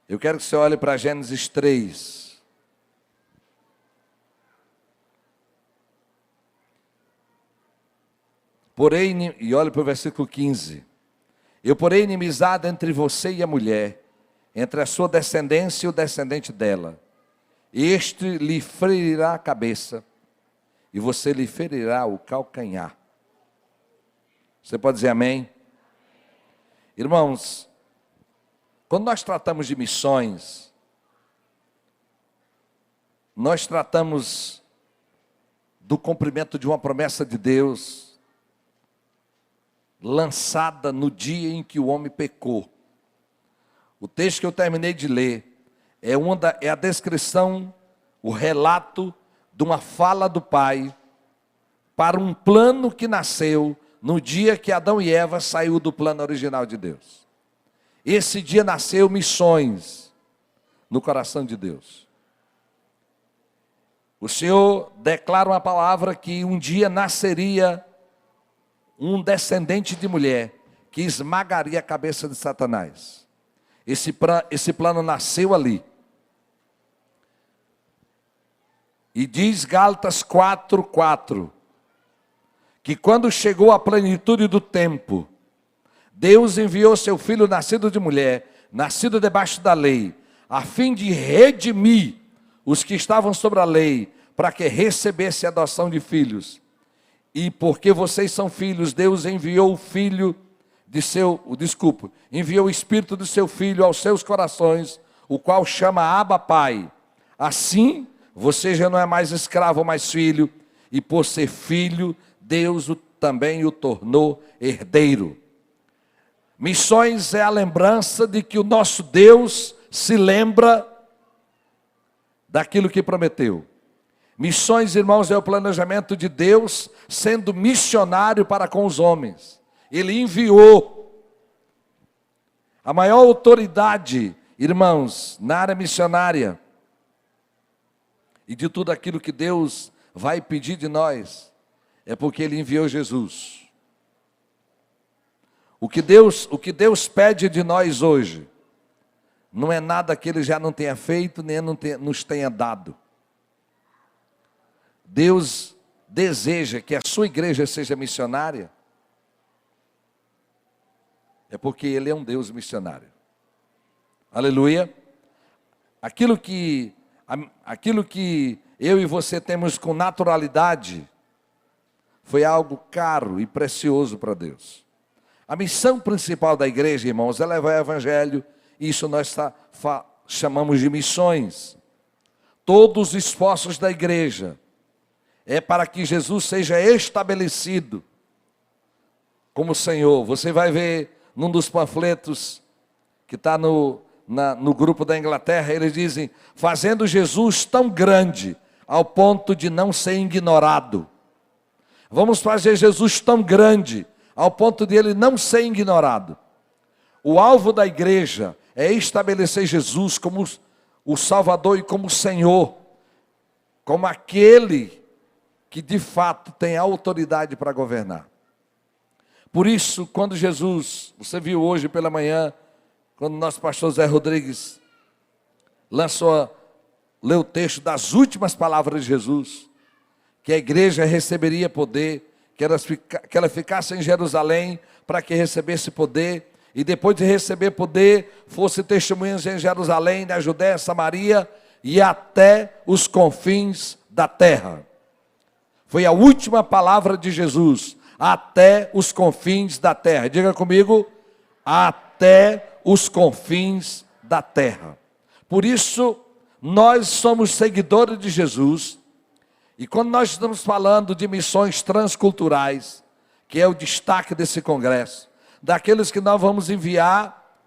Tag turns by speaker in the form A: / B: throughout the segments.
A: Eu quero que você olhe para Gênesis 3. Porém, e olhe para o versículo 15. Eu porei inimizade entre você e a mulher, entre a sua descendência e o descendente dela. Este lhe ferirá a cabeça, e você lhe ferirá o calcanhar. Você pode dizer amém? Irmãos, quando nós tratamos de missões, nós tratamos do cumprimento de uma promessa de Deus, lançada no dia em que o homem pecou. O texto que eu terminei de ler é a descrição, o relato de uma fala do Pai para um plano que nasceu no dia que Adão e Eva saiu do plano original de Deus. Esse dia nasceu missões no coração de Deus. O Senhor declara uma palavra que um dia nasceria um descendente de mulher que esmagaria a cabeça de Satanás. Esse plano nasceu ali. E diz Gálatas 4:4, que quando chegou a plenitude do tempo, Deus enviou seu filho nascido de mulher, nascido debaixo da lei, a fim de redimir os que estavam sobre a lei, para que recebesse a adoção de filhos. E porque vocês são filhos, Deus enviou enviou o Espírito do seu Filho aos seus corações, o qual chama Abba Pai. Assim, você já não é mais escravo, mas filho, e por ser filho, Deus também o tornou herdeiro. Missões é a lembrança de que o nosso Deus se lembra daquilo que prometeu. Missões, irmãos, é o planejamento de Deus sendo missionário para com os homens. Ele enviou. A maior autoridade, irmãos, na área missionária e de tudo aquilo que Deus vai pedir de nós, é porque Ele enviou Jesus. O que Deus pede de nós hoje, não é nada que Ele já não tenha feito, nem nos tenha dado. Deus deseja que a sua igreja seja missionária, é porque Ele é um Deus missionário. Aleluia. Aquilo que eu e você temos com naturalidade, foi algo caro e precioso para Deus. A missão principal da igreja, irmãos, é levar o evangelho. Isso nós chamamos de missões. Todos os esforços da igreja é para que Jesus seja estabelecido como Senhor. Você vai ver num dos panfletos que está no grupo da Inglaterra, eles dizem, fazendo Jesus tão grande ao ponto de não ser ignorado. Vamos fazer Jesus tão grande ao ponto de Ele não ser ignorado. O alvo da igreja é estabelecer Jesus como o Salvador e como o Senhor, como aquele que de fato tem autoridade para governar. Por isso, quando Jesus, você viu hoje pela manhã, quando o nosso pastor Zé Rodrigues leu o texto das últimas palavras de Jesus, que a igreja receberia poder, que ela ficasse em Jerusalém para que recebesse poder, e depois de receber poder, fosse testemunhas em Jerusalém, na Judéia, Samaria e até os confins da terra. Foi a última palavra de Jesus, até os confins da terra. Diga comigo, até os confins da terra. Por isso, nós somos seguidores de Jesus, e quando nós estamos falando de missões transculturais, que é o destaque desse congresso, daqueles que nós vamos enviar,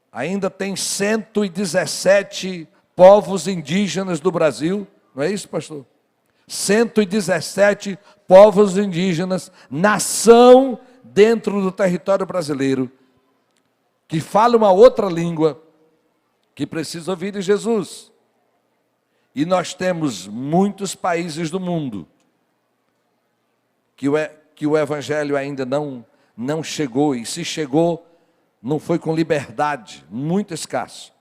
A: ainda tem 117 povos indígenas do Brasil, não é isso, pastor? 117 povos indígenas, nação dentro do território brasileiro, que fala uma outra língua, que precisa ouvir de Jesus. E nós temos muitos países do mundo que o evangelho ainda não chegou, e se chegou, não foi com liberdade, muito escasso.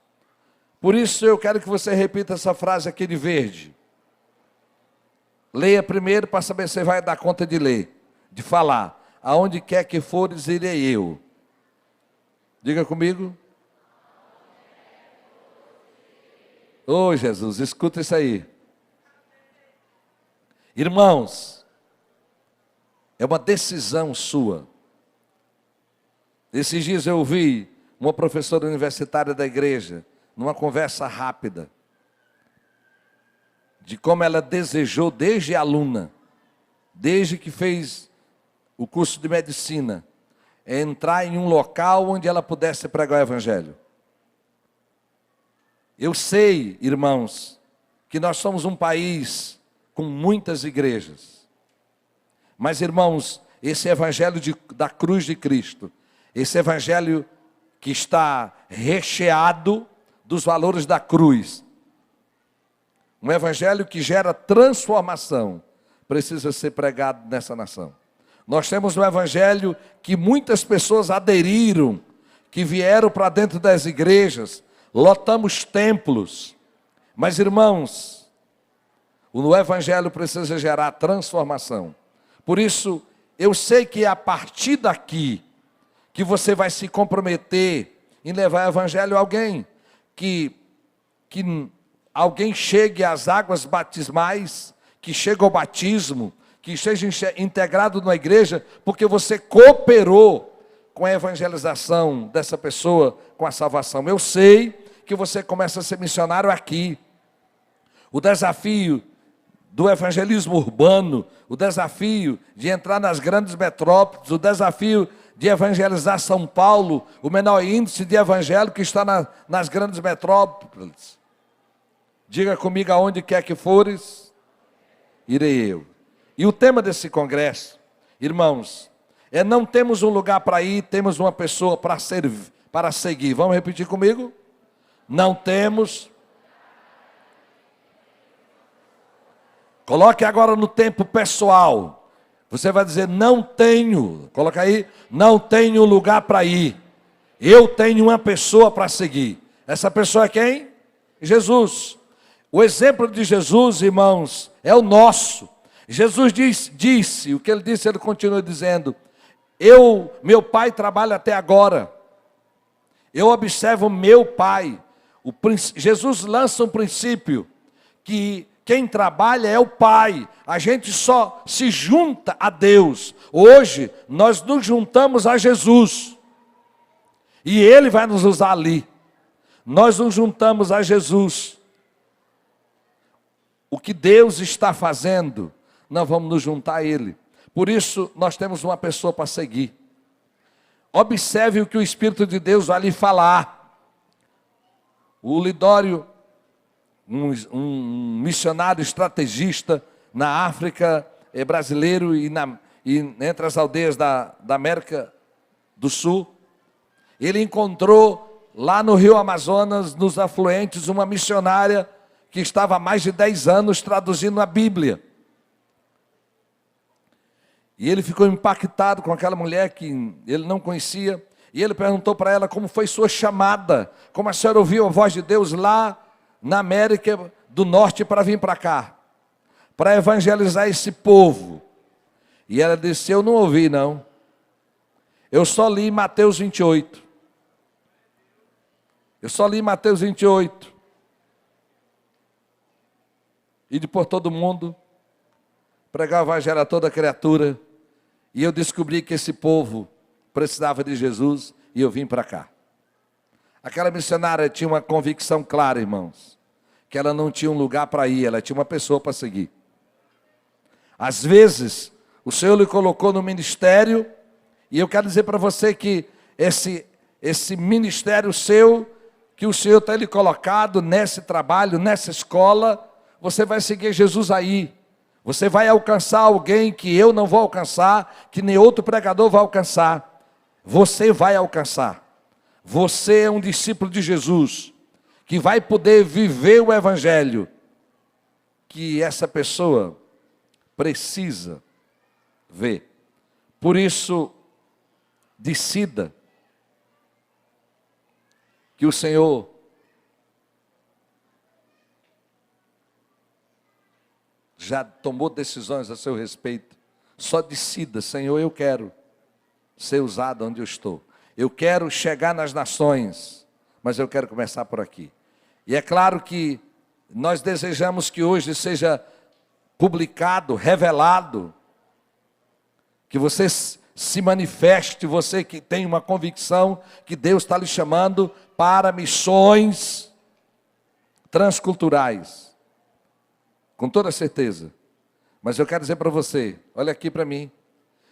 A: Por isso eu quero que você repita essa frase aqui de verde. Leia primeiro para saber se você vai dar conta de ler, de falar. Aonde quer que fores, irei eu. Diga comigo. Oh, Jesus, escuta isso aí. Irmãos, é uma decisão sua. Esses dias eu ouvi uma professora universitária da igreja, numa conversa rápida, de como ela desejou desde aluna, desde que fez o curso de medicina, entrar em um local onde ela pudesse pregar o evangelho. Eu sei, irmãos, que nós somos um país com muitas igrejas. Mas, irmãos, esse evangelho da cruz de Cristo, esse evangelho que está recheado dos valores da cruz, um evangelho que gera transformação, precisa ser pregado nessa nação. Nós temos um evangelho que muitas pessoas aderiram, que vieram para dentro das igrejas, lotamos templos. Mas, irmãos, o evangelho precisa gerar transformação. Por isso, eu sei que é a partir daqui que você vai se comprometer em levar o evangelho a alguém, que alguém chegue às águas batismais, que chegue ao batismo, que esteja integrado na igreja, porque você cooperou com a evangelização dessa pessoa, com a salvação. Eu sei que você começa a ser missionário aqui. O desafio do evangelismo urbano, o desafio de entrar nas grandes metrópoles, o desafio de evangelizar São Paulo, o menor índice de evangelho que está nas grandes metrópoles. Diga comigo, aonde quer que fores, irei eu. E o tema desse congresso, irmãos, é não temos um lugar para ir, temos uma pessoa para servir, para seguir. Vamos repetir comigo? Não temos. Coloque agora no tempo pessoal. Você vai dizer, não tenho. Coloca aí, não tenho lugar para ir. Eu tenho uma pessoa para seguir. Essa pessoa é quem? Jesus. O exemplo de Jesus, irmãos, é o nosso. Jesus disse, o que ele disse, ele continua dizendo, meu pai trabalha até agora. Eu observo meu pai. Jesus lança um princípio, que quem trabalha é o pai. A gente só se junta a Deus. Hoje, nós nos juntamos a Jesus. E Ele vai nos usar ali. Nós nos juntamos a Jesus. O que Deus está fazendo, nós vamos nos juntar a Ele. Por isso, nós temos uma pessoa para seguir. Observe o que o Espírito de Deus vai lhe falar. O Lidório, um missionário estrategista na África, é brasileiro e entre as aldeias da América do Sul, ele encontrou lá no Rio Amazonas, nos afluentes, uma missionária que estava há mais de 10 anos traduzindo a Bíblia. E ele ficou impactado com aquela mulher que ele não conhecia. E ele perguntou para ela como foi sua chamada, como a senhora ouviu a voz de Deus lá na América do Norte para vir para cá, para evangelizar esse povo. E ela disse, eu não ouvi não. Eu só li Mateus 28. Eu só li Mateus 28. E de por todo mundo, pregar o evangelho a toda criatura. E eu descobri que esse povo precisava de Jesus e eu vim para cá. Aquela missionária tinha uma convicção clara, irmãos, que ela não tinha um lugar para ir, ela tinha uma pessoa para seguir. Às vezes, o Senhor lhe colocou no ministério, e eu quero dizer para você que esse ministério seu, que o Senhor tem lhe colocado nesse trabalho, nessa escola, você vai seguir Jesus aí. Você vai alcançar alguém que eu não vou alcançar, que nem outro pregador vai alcançar. Você vai alcançar. Você é um discípulo de Jesus, que vai poder viver o evangelho que essa pessoa precisa ver. Por isso, decida que o Senhor já tomou decisões a seu respeito, só decida: Senhor, eu quero ser usado onde eu estou. Eu quero chegar nas nações, mas eu quero começar por aqui. E é claro que nós desejamos que hoje seja publicado, revelado, que você se manifeste, você que tem uma convicção que Deus está lhe chamando para missões transculturais, com toda certeza. Mas eu quero dizer para você, olha aqui para mim,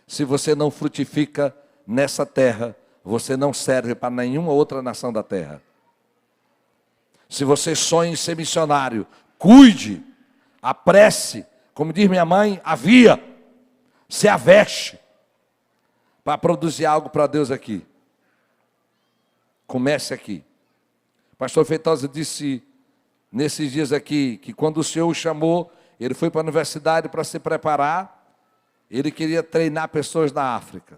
A: se você não frutifica nessa terra, você não serve para nenhuma outra nação da terra. Se você sonha em ser missionário, cuide, apresse, como diz minha mãe, avia, se aveste, para produzir algo para Deus aqui. Comece aqui. Pastor Feitosa disse nesses dias aqui, que quando o Senhor o chamou, ele foi para a universidade para se preparar, ele queria treinar pessoas na África.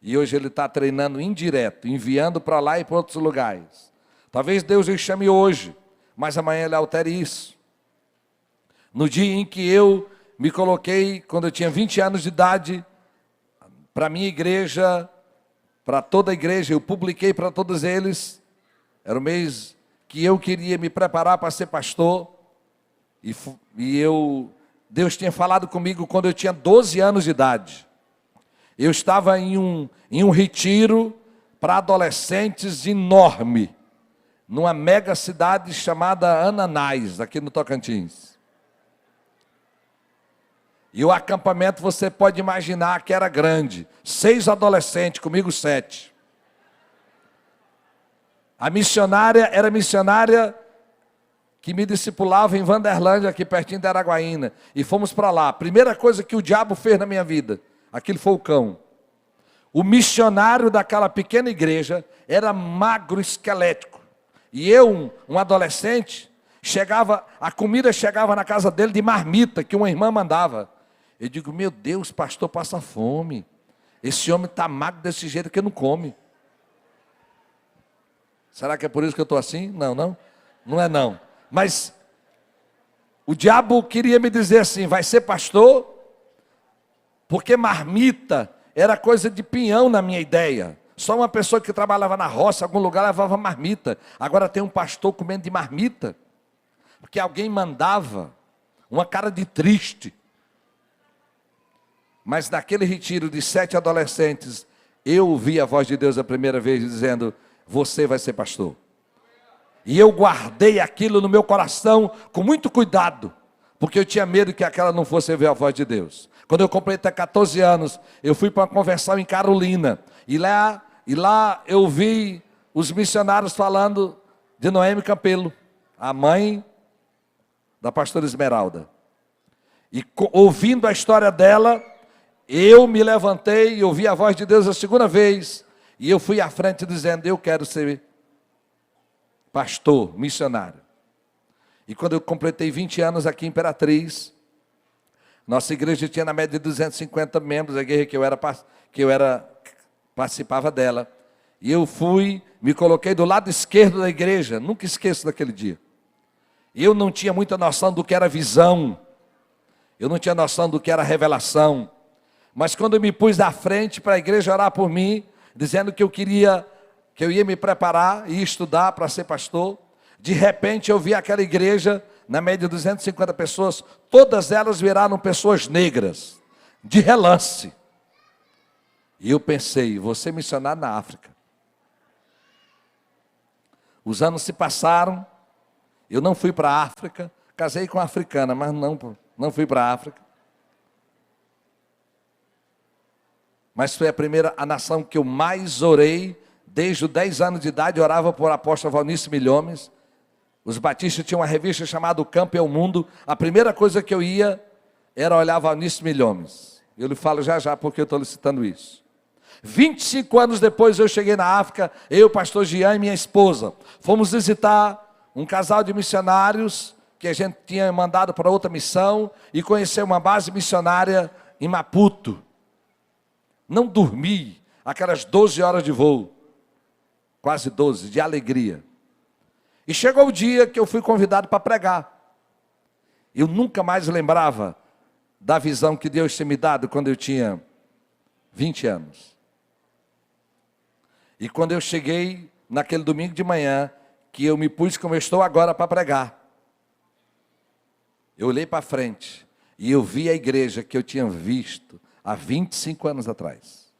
A: E hoje ele está treinando indireto, enviando para lá e para outros lugares. Talvez Deus o chame hoje, mas amanhã ele altere isso. No dia em que eu me coloquei, quando eu tinha 20 anos de idade, para a minha igreja, para toda a igreja, eu publiquei para todos eles, era o mês que eu queria me preparar para ser pastor, Deus tinha falado comigo quando eu tinha 12 anos de idade. Eu estava em um retiro para adolescentes enorme, numa mega cidade chamada Ananás, aqui no Tocantins. E o acampamento, você pode imaginar que era grande. 6 adolescentes, comigo 7. A missionária era missionária que me discipulava em Vanderlândia, aqui pertinho de Araguaína. E fomos para lá. A primeira coisa que o diabo fez na minha vida, aquilo foi o cão. O missionário daquela pequena igreja era magro, esquelético. E eu, um adolescente, a comida chegava na casa dele de marmita, que uma irmã mandava. Eu digo: meu Deus, pastor passa fome. Esse homem está magro desse jeito que não come. Será que é por isso que eu estou assim? Não. Não é não. Mas o diabo queria me dizer assim: vai ser pastor? Porque marmita era coisa de pinhão na minha ideia. Só uma pessoa que trabalhava na roça, em algum lugar, levava marmita. Agora tem um pastor comendo de marmita, porque alguém mandava, uma cara de triste. Mas naquele retiro de 7 adolescentes, eu ouvi a voz de Deus a primeira vez dizendo: você vai ser pastor. E eu guardei aquilo no meu coração com muito cuidado, porque eu tinha medo que aquela não fosse ouvir a voz de Deus. Quando eu completei 14 anos, eu fui para uma conversão em Carolina. E lá eu vi os missionários falando de Noemi Campelo, a mãe da pastora Esmeralda. E ouvindo a história dela, eu me levantei e ouvi a voz de Deus a segunda vez. E eu fui à frente dizendo: eu quero ser pastor, missionário. E quando eu completei 20 anos aqui em Imperatriz, nossa igreja tinha na média de 250 membros, a igreja que eu participava dela. E eu me coloquei do lado esquerdo da igreja, nunca esqueço daquele dia. Eu não tinha muita noção do que era visão, eu não tinha noção do que era revelação. Mas quando eu me pus à frente para a igreja orar por mim, dizendo que eu ia me preparar e estudar para ser pastor, de repente eu vi aquela igreja, na média de 250 pessoas, todas elas viraram pessoas negras, de relance. E eu pensei: vou ser missionário na África. Os anos se passaram, eu não fui para a África, casei com uma africana, mas não fui para a África. Mas foi a nação que eu mais orei, desde os 10 anos de idade, orava por apóstolo Valnice Milhomes. Os batistas tinham uma revista chamada O Campo é o Mundo. A primeira coisa que eu ia era olhar Valnice Milhomes. Eu lhe falo já porque eu estou lhe citando isso. 25 anos depois eu cheguei na África, eu, pastor Jean e minha esposa. Fomos visitar um casal de missionários que a gente tinha mandado para outra missão e conhecer uma base missionária em Maputo. Não dormi aquelas 12 horas de voo, quase 12, de alegria. E chegou o dia que eu fui convidado para pregar. Eu nunca mais lembrava da visão que Deus tinha me dado quando eu tinha 20 anos. E quando eu cheguei naquele domingo de manhã, que eu me pus como eu estou agora para pregar, eu olhei para frente e eu vi a igreja que eu tinha visto há 25 anos atrás.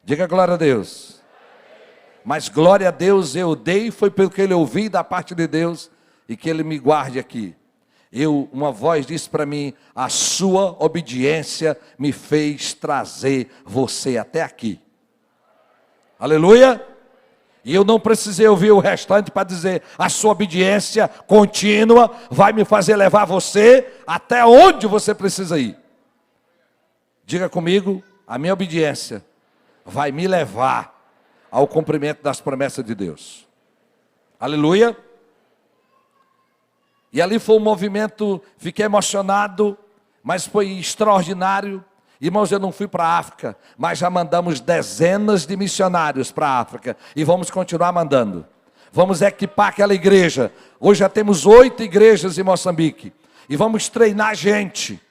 A: Diga glória a Deus. Mas glória a Deus eu dei, foi pelo que eu ouvi da parte de Deus e que Ele me guarde aqui. Uma voz disse para mim: a sua obediência me fez trazer você até aqui. Aleluia! E eu não precisei ouvir o restante para dizer: a sua obediência contínua vai me fazer levar você até onde você precisa ir. Diga comigo: a minha obediência vai me levar ao cumprimento das promessas de Deus. Aleluia! E ali foi um movimento, fiquei emocionado, mas foi extraordinário. Irmãos, eu não fui para a África, mas já mandamos dezenas de missionários para a África. E vamos continuar mandando. Vamos equipar aquela igreja. Hoje já temos 8 igrejas em Moçambique. E vamos treinar gente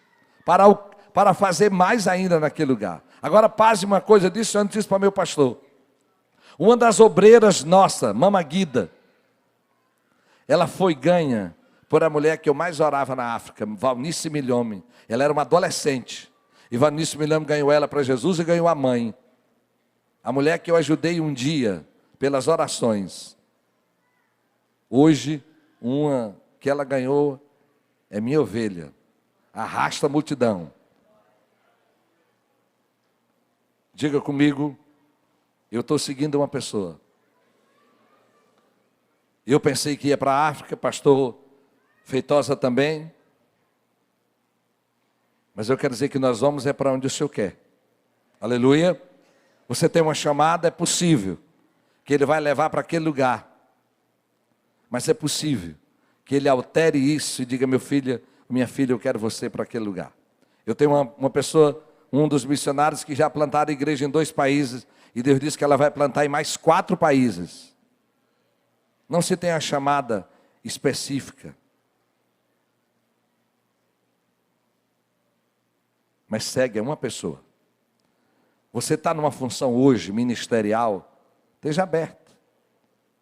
A: para fazer mais ainda naquele lugar. Agora, passe uma coisa, disse antes para meu pastor. Uma das obreiras nossa, Mama Guida, ela foi ganha por a mulher que eu mais orava na África, Valnice Milhome. Ela era uma adolescente. E Valnice Milhome ganhou ela para Jesus e ganhou a mãe. A mulher que eu ajudei um dia, pelas orações. Hoje, uma que ela ganhou é minha ovelha. Arrasta a multidão. Diga comigo, eu estou seguindo uma pessoa. Eu pensei que ia para a África, pastor Feitosa também. Mas eu quero dizer que nós vamos para onde o Senhor quer. Aleluia. Você tem uma chamada, é possível que Ele vai levar para aquele lugar. Mas é possível que Ele altere isso e diga: meu filho, minha filha, eu quero você para aquele lugar. Eu tenho uma pessoa, um dos missionários que já plantaram igreja em 2 países. E Deus disse que ela vai plantar em mais 4 países. Não se tem a chamada específica. Mas segue uma pessoa. Você está numa função hoje ministerial, esteja aberto.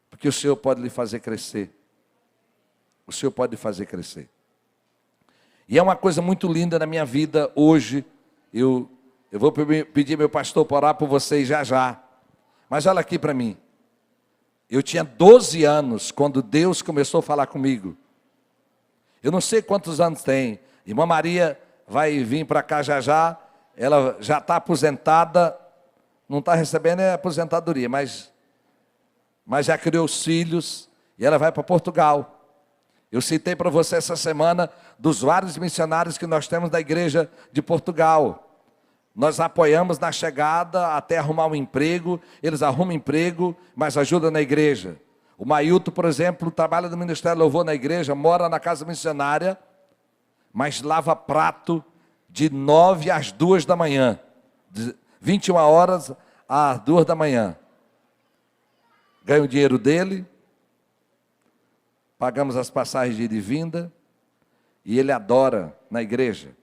A: Porque o Senhor pode lhe fazer crescer. O Senhor pode lhe fazer crescer. E é uma coisa muito linda na minha vida hoje. Eu vou pedir meu pastor para orar por vocês já. Mas olha aqui para mim. Eu tinha 12 anos quando Deus começou a falar comigo. Eu não sei quantos anos tem. Irmã Maria vai vir para cá já. Ela já está aposentada. Não está recebendo a aposentadoria, mas já criou os filhos. E ela vai para Portugal. Eu citei para você essa semana dos vários missionários que nós temos da igreja de Portugal. Nós apoiamos na chegada até arrumar um emprego. Eles arrumam emprego, mas ajudam na igreja. O Mailton, por exemplo, trabalha no Ministério Louvor na igreja, mora na casa missionária, mas lava prato de 9 às 2 da manhã. De 21 horas às 2 da manhã. Ganha o dinheiro dele, pagamos as passagens de ida e vinda, e ele adora na igreja.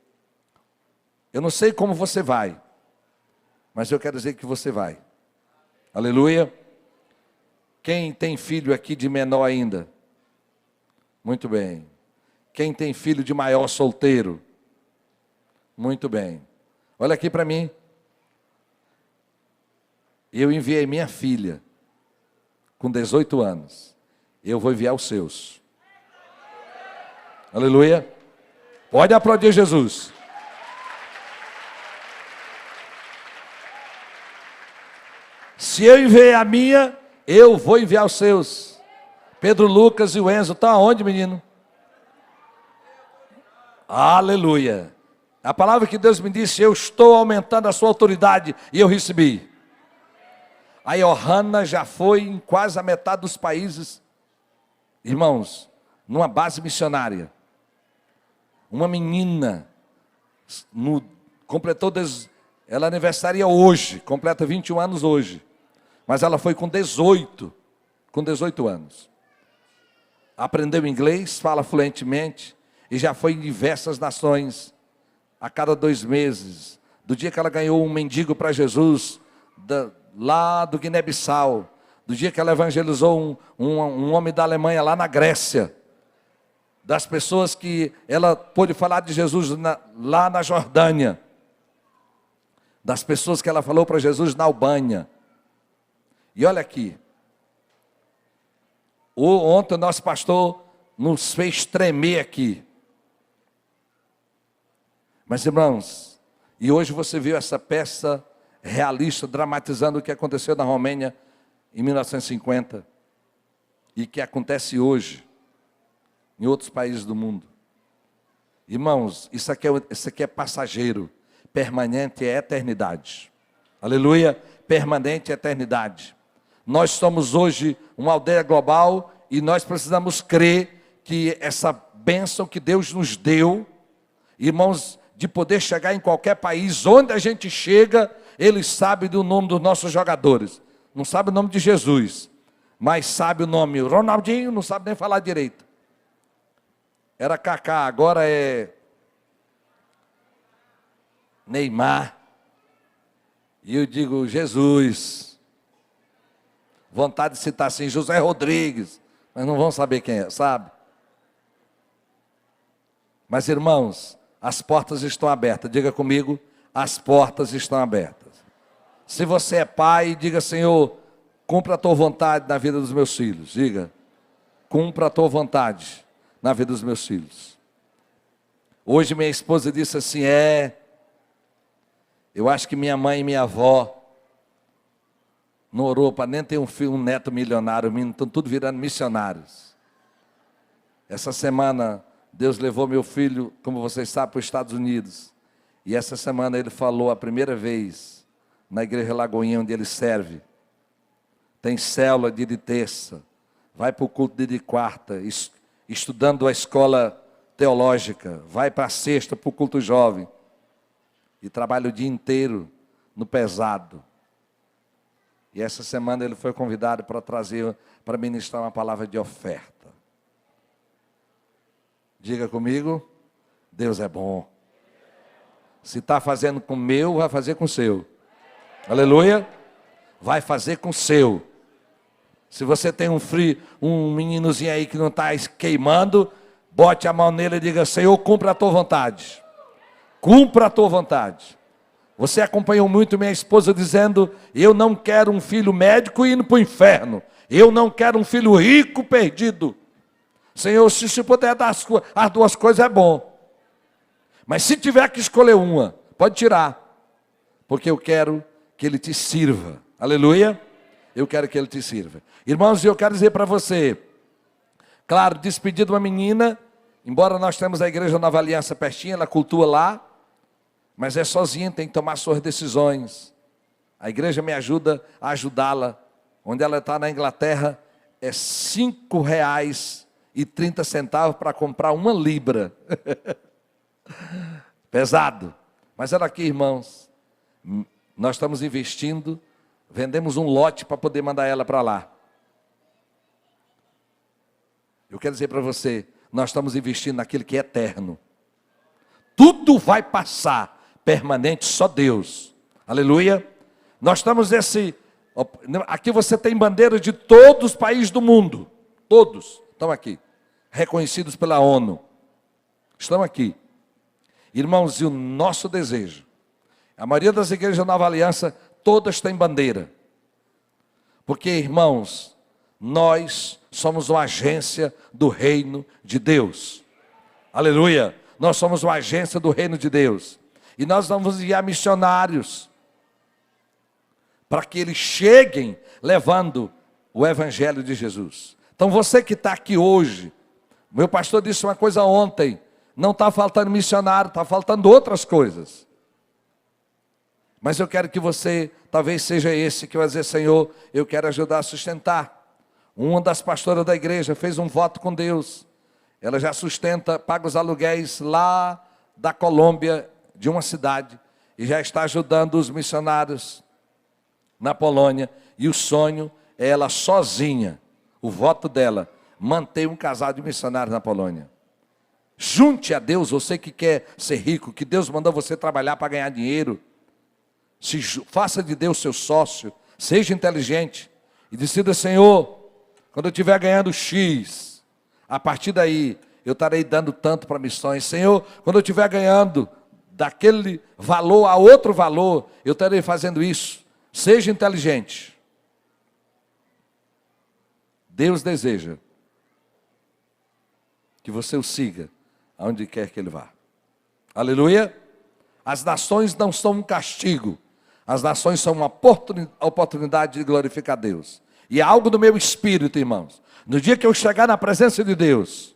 A: Eu não sei como você vai, mas eu quero dizer que você vai. Aleluia. Quem tem filho aqui de menor ainda? Muito bem. Quem tem filho de maior solteiro? Muito bem. Olha aqui para mim. Eu enviei minha filha com 18 anos. Eu vou enviar os seus. Aleluia. Pode aplaudir Jesus. Se eu enviei a minha, eu vou enviar os seus. Pedro, Lucas e o Enzo estão aonde, menino? Aleluia. A palavra que Deus me disse: eu estou aumentando a sua autoridade, e eu recebi. A Johanna já foi em quase a metade dos países. Irmãos, numa base missionária. Uma menina, ela aniversaria hoje, completa 21 anos hoje. Mas ela foi com 18 anos. Aprendeu inglês, fala fluentemente. e já foi em diversas nações, a cada 2 meses. Do dia que ela ganhou um mendigo para Jesus, lá do Guiné-Bissau, do dia que ela evangelizou um homem da Alemanha lá na Grécia, das pessoas que ela pôde falar de Jesus lá na Jordânia, das pessoas que ela falou para Jesus na Albânia. E olha aqui, ontem o nosso pastor nos fez tremer aqui. Mas irmãos, e hoje você viu essa peça realista, dramatizando o que aconteceu na Romênia em 1950, e que acontece hoje em outros países do mundo. Irmãos, isso aqui é passageiro, permanente é eternidade. Aleluia, permanente é eternidade. Nós somos hoje uma aldeia global e nós precisamos crer que essa bênção que Deus nos deu, irmãos, de poder chegar em qualquer país, onde a gente chega, Ele sabe do nome dos nossos jogadores. Não sabe o nome de Jesus, mas sabe o nome. O Ronaldinho não sabe nem falar direito. Era Kaká, agora é Neymar. E eu digo, Jesus. Vontade de citar assim, José Rodrigues. Mas não vão saber quem é, sabe? Mas irmãos, as portas estão abertas. Diga comigo, as portas estão abertas. Se você é pai, diga, Senhor, cumpra a tua vontade na vida dos meus filhos. Diga, cumpra a tua vontade na vida dos meus filhos. Hoje minha esposa disse assim, eu acho que minha mãe e minha avó não orou para nem ter um filho, um neto milionário, os meninos estão tudo virando missionários. Essa semana, Deus levou meu filho, como vocês sabem, para os Estados Unidos. E essa semana ele falou a primeira vez, na igreja Lagoinha, onde ele serve. Tem célula dia de terça, vai para o culto dia de quarta, estudando a escola teológica, vai para a sexta, para o culto jovem. E trabalha o dia inteiro no pesado. E essa semana ele foi convidado para ministrar uma palavra de oferta. Diga comigo, Deus é bom. Se está fazendo com o meu, vai fazer com o seu. Aleluia. Vai fazer com o seu. Se você tem um meninozinho aí que não está queimando, bote a mão nele e diga, Senhor, cumpra a tua vontade. Cumpra a tua vontade. Você acompanhou muito minha esposa dizendo, eu não quero um filho médico indo para o inferno. Eu não quero um filho rico perdido. Senhor, se puder dar as 2 coisas é bom. Mas se tiver que escolher uma, pode tirar. Porque eu quero que Ele te sirva. Aleluia. Eu quero que Ele te sirva. Irmãos, eu quero dizer para você, claro, despedir de uma menina, embora nós temos a igreja Nova Aliança pertinho, ela cultua lá, mas é sozinha, tem que tomar suas decisões. A igreja me ajuda a ajudá-la. Onde ela está na Inglaterra, é R$5,30 para comprar 1 libra. Pesado. Mas olha aqui, irmãos, nós estamos investindo, vendemos um lote para poder mandar ela para lá. Eu quero dizer para você, nós estamos investindo naquilo que é eterno. Tudo vai passar, permanente só Deus. Aleluia. Nós estamos aqui você tem bandeiras de todos os países do mundo. Todos estão aqui, reconhecidos pela ONU. Estão aqui. Irmãos, e o nosso desejo, a maioria das igrejas da Nova Aliança, todas têm bandeira. Porque, irmãos, nós somos uma agência do reino de Deus. Aleluia. Nós somos uma agência do reino de Deus. E nós vamos enviar missionários para que eles cheguem levando o evangelho de Jesus. Então você que está aqui hoje, meu pastor disse uma coisa ontem, não está faltando missionário, está faltando outras coisas. Mas eu quero que você, talvez seja esse que vai dizer, Senhor, eu quero ajudar a sustentar. Uma das pastoras da igreja fez um voto com Deus. Ela já sustenta, paga os aluguéis lá da Colômbia, de uma cidade, e já está ajudando os missionários na Polônia. E o sonho é ela sozinha, o voto dela, manter um casal de missionários na Polônia. Junte a Deus, você que quer ser rico, que Deus mandou você trabalhar para ganhar dinheiro. Faça de Deus seu sócio, seja inteligente e decida: Senhor, quando eu estiver ganhando X, a partir daí eu estarei dando tanto para missões. Senhor, quando eu estiver ganhando daquele valor a outro valor, eu estarei fazendo isso. Seja inteligente. Deus deseja que você o siga aonde quer que ele vá. Aleluia. As nações não são um castigo. As nações são uma oportunidade de glorificar Deus. E é algo do meu espírito, irmãos. No dia que eu chegar na presença de Deus,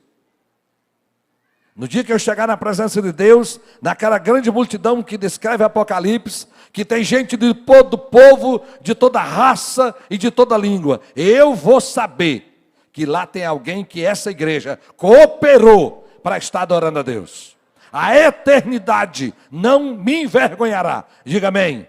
A: naquela grande multidão que descreve Apocalipse, que tem gente de todo povo, de toda raça e de toda língua, eu vou saber que lá tem alguém que essa igreja cooperou para estar adorando a Deus. A eternidade não me envergonhará. Diga amém.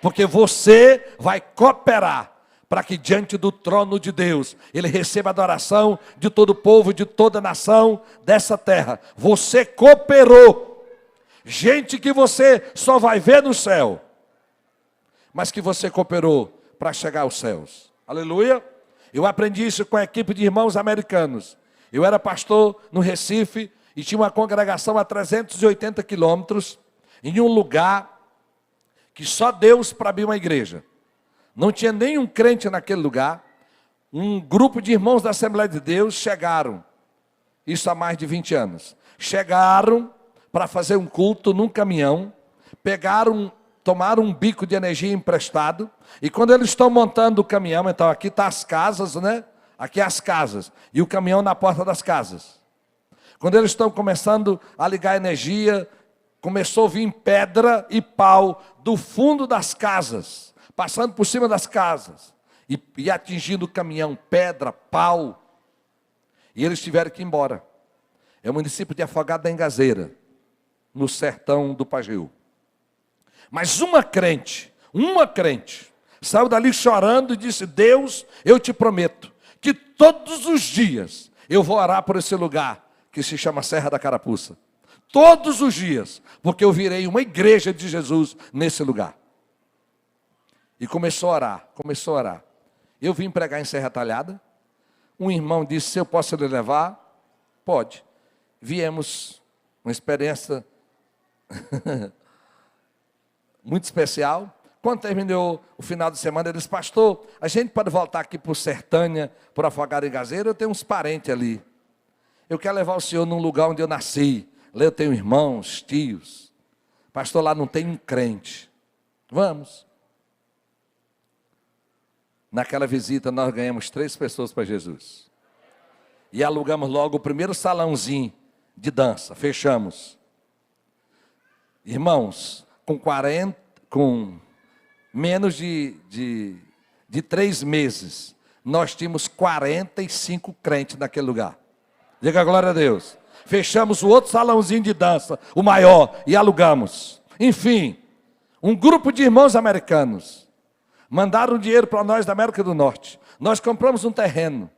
A: Porque você vai cooperar para que diante do trono de Deus ele receba adoração de todo o povo, de toda a nação dessa terra. Você cooperou. Gente que você só vai ver no céu, mas que você cooperou para chegar aos céus. Aleluia. Eu aprendi isso com a equipe de irmãos americanos. Eu era pastor no Recife e tinha uma congregação a 380 quilômetros, em um lugar que só Deus para abrir uma igreja. Não tinha nenhum crente naquele lugar. Um grupo de irmãos da Assembleia de Deus chegaram, isso há mais de 20 anos. Chegaram para fazer um culto num caminhão, tomaram um bico de energia emprestado, e quando eles estão montando o caminhão, então aqui estão as casas, né? Aqui as casas, e o caminhão na porta das casas. Quando eles estão começando a ligar a energia, começou a vir pedra e pau do fundo das casas, passando por cima das casas, e atingindo o caminhão, pedra, pau. E eles tiveram que ir embora. É o município de Afogado da Engazeira, no sertão do Pajeú. Mas uma crente, saiu dali chorando e disse: Deus, eu te prometo que todos os dias eu vou orar por esse lugar que se chama Serra da Carapuça. Todos os dias, porque eu virei uma igreja de Jesus nesse lugar. E começou a orar. Eu vim pregar em Serra Talhada. Um irmão disse: se eu posso lhe levar? Pode. Viemos, uma experiência muito especial. Quando terminou o final de semana, ele disse: pastor, a gente pode voltar aqui por Sertânia, por Afogado em Gazeira? Eu tenho uns parentes ali. Eu quero levar o senhor num lugar onde eu nasci. Lá eu tenho irmãos, tios. Pastor, lá não tem um crente. Vamos. Naquela visita nós ganhamos 3 pessoas para Jesus. E alugamos logo o primeiro salãozinho de dança. Fechamos. Irmãos, com menos de 3 meses, nós tínhamos 45 crentes naquele lugar. Diga glória a Deus. Fechamos o outro salãozinho de dança, o maior, e alugamos. Enfim, um grupo de irmãos americanos mandaram dinheiro para nós da América do Norte. Nós compramos um terreno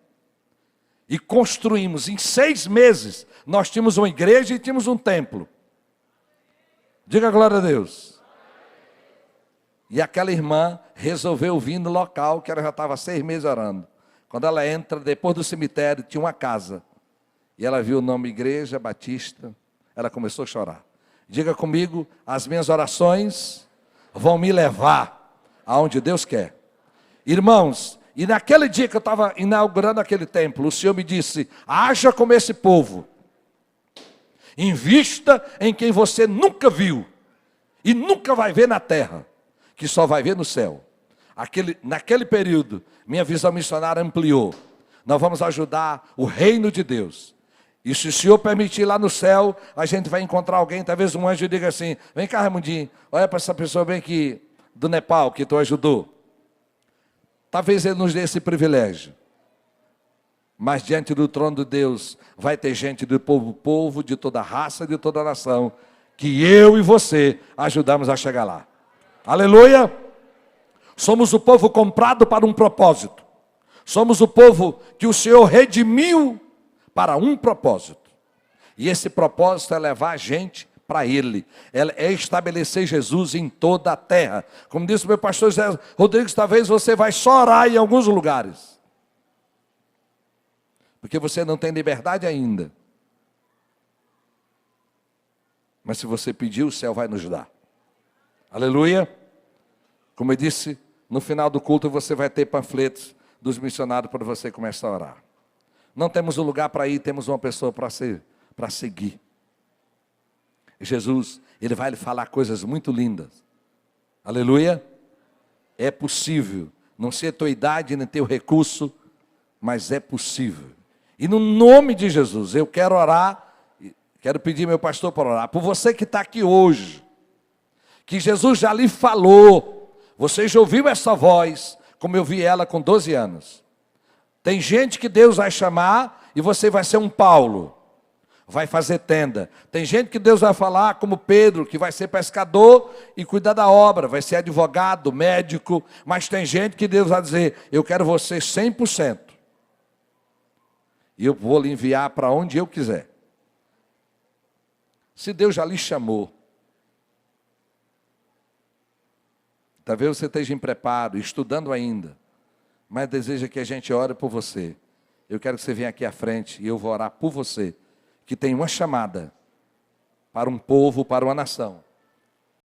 A: e construímos. Em 6 meses, nós tínhamos uma igreja e tínhamos um templo. Diga glória a Deus. E aquela irmã resolveu vir no local que ela já estava 6 meses orando. Quando ela entra, depois do cemitério, tinha uma casa. E ela viu o nome Igreja Batista. Ela começou a chorar. Diga comigo: as minhas orações vão me levar aonde Deus quer. Irmãos, e naquele dia que eu estava inaugurando aquele templo, o Senhor me disse: haja como esse povo. Invista em quem você nunca viu e nunca vai ver na terra, que só vai ver no céu. Naquele período, minha visão missionária ampliou. Nós vamos ajudar o reino de Deus. E se o Senhor permitir, lá no céu, a gente vai encontrar alguém, talvez um anjo diga assim: vem cá, Raimundinho, olha para essa pessoa bem aqui do Nepal, que tu ajudou. Talvez ele nos dê esse privilégio. Mas diante do trono de Deus, vai ter gente do povo, de toda raça, de toda nação, que eu e você ajudamos a chegar lá. Aleluia! Somos o povo comprado para um propósito. Somos o povo que o Senhor redimiu para um propósito. E esse propósito é levar a gente para Ele. É estabelecer Jesus em toda a terra. Como disse o meu pastor José Rodrigues, talvez você vai só orar em alguns lugares. Porque você não tem liberdade ainda. Mas se você pedir, o céu vai nos dar. Aleluia. Como eu disse, no final do culto você vai ter panfletos dos missionários para você começar a orar. Não temos um lugar para ir, temos uma pessoa para seguir. Jesus, Ele vai lhe falar coisas muito lindas. Aleluia. É possível. Não sei a tua idade, nem teu recurso, mas é possível. E no nome de Jesus, eu quero orar, quero pedir meu pastor para orar, por você que está aqui hoje, que Jesus já lhe falou, você já ouviu essa voz, como eu vi ela com 12 anos. Tem gente que Deus vai chamar e você vai ser um Paulo, vai fazer tenda. Tem gente que Deus vai falar, como Pedro, que vai ser pescador e cuidar da obra, vai ser advogado, médico, mas tem gente que Deus vai dizer, eu quero você 100%. E eu vou lhe enviar para onde eu quiser. Se Deus já lhe chamou, talvez você esteja em preparo, estudando ainda, mas deseja que a gente ore por você. Eu quero que você venha aqui à frente e eu vou orar por você, que tem uma chamada para um povo, para uma nação.